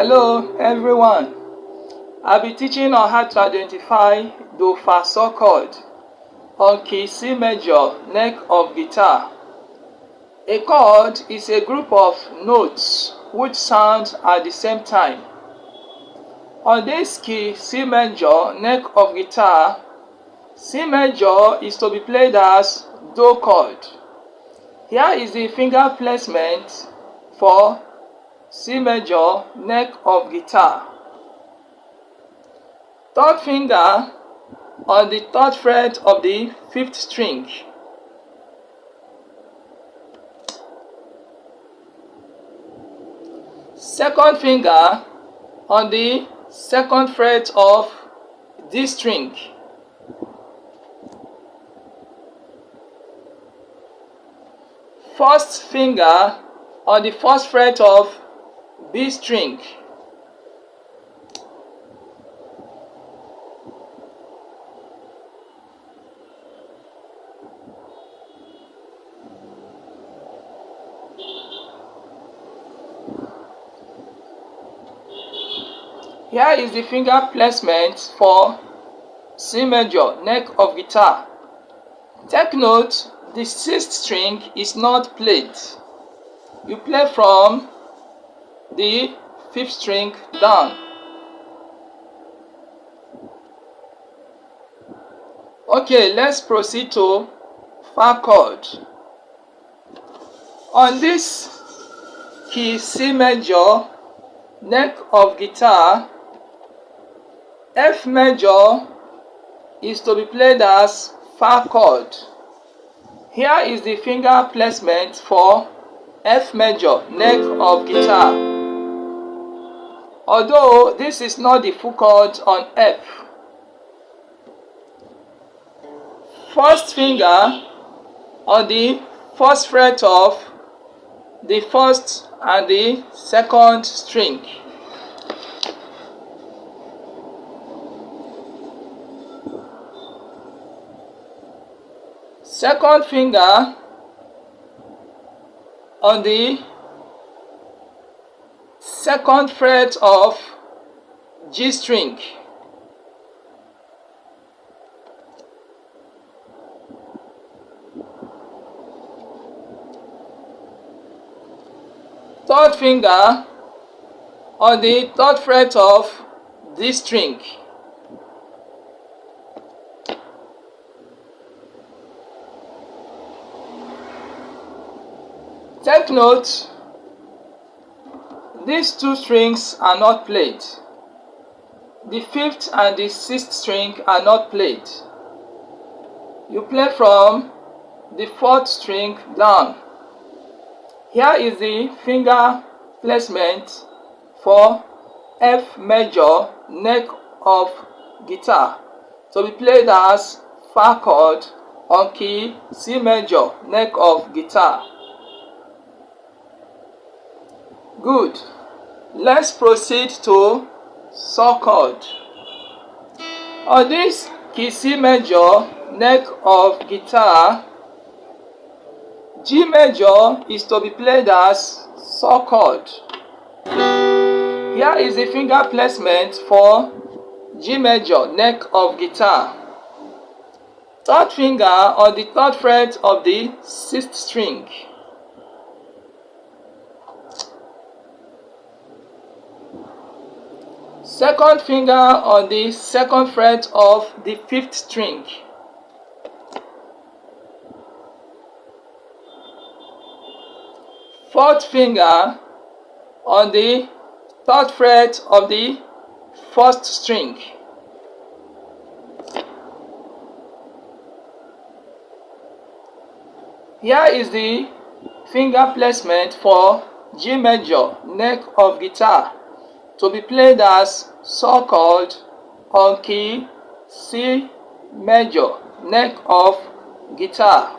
Hello everyone, I'll be teaching on how to identify do fa sol chord on key C major neck of guitar. A chord is a group of notes which sound at the same time. On this key C major neck of guitar, C major is to be played as do chord. Here is the finger placement for C major neck of guitar. Third finger on the third fret of the fifth string. Second finger on the second fret of this string. First finger on the first fret of B string. Here is the finger placement for C major neck of guitar. Take note, the sixth string is not played. You play from the fifth string down. Okay, let's proceed to fa chord. On this key C major neck of guitar, F major is to be played as fa chord. Here is the finger placement for F major neck of guitar. Although this is not the full chord on F. First finger on the first fret of the first and the second string. Second finger on the second fret of G string. Third finger on the third fret of D string. Take note, these two strings are not played. The fifth and the sixth string are not played. You play from the fourth string down. Here is the finger placement for F major neck of guitar, to be played as fa chord on key C major neck of guitar. Good. Let's proceed to sol chord. On this key C major neck of guitar, G major is to be played as sol chord. Here is the finger placement for G major neck of guitar. Third finger on the third fret of the sixth string. Second finger on the second fret of the fifth string. Fourth finger on the third fret of the first string. Here is the finger placement for G major neck of guitar, to be played as sol chord on key C major neck of guitar.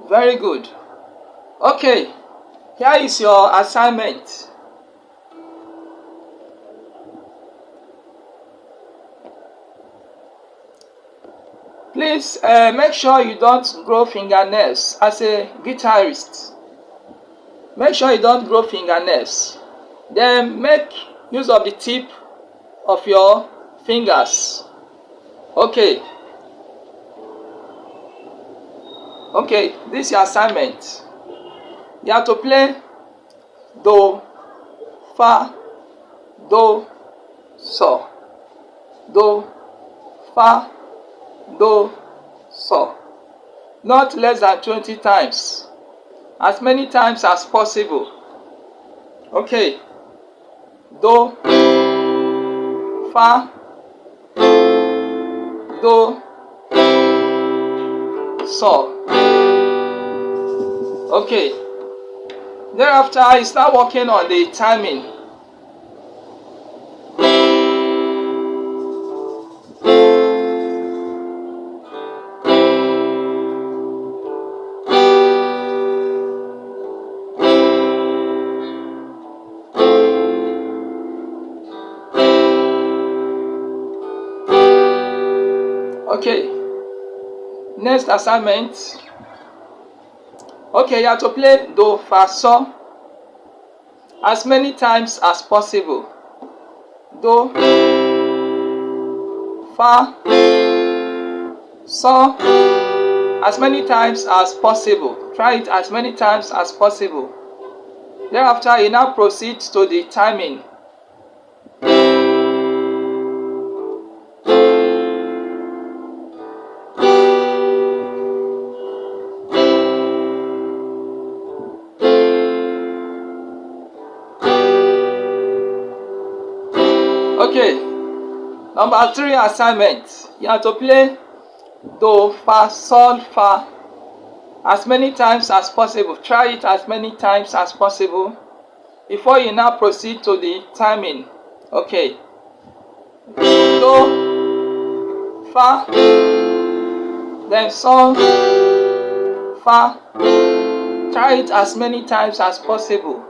Very good. Okay, here is your assignment. Please make sure you don't grow fingernails as a guitarist. Make sure you don't grow fingernails. Then make use of the tip of your fingers. Okay. Okay, this is your assignment. You have to play do, fa, do, so. Do, fa, do, so. Not less than 20 times. As many times as possible. Okay. Do, fa, do, so. Okay. Thereafter, I start working on the timing. Okay. Next assignment. Okay, you have to play do, fa, so as many times as possible. Do, fa, so as many times as possible. Try it as many times as possible. Thereafter, you now proceed to the timing. Okay, number 3 assignment. You have to play do, fa, sol, fa as many times as possible. Try it as many times as possible before you now proceed to the timing. Okay. Do, fa, then sol, fa. Try it as many times as possible.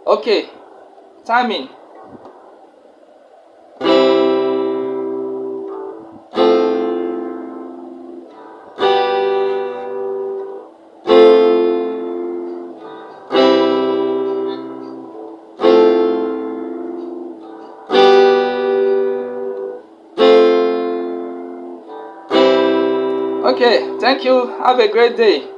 Okay. Timing. Okay, thank you. Have a great day.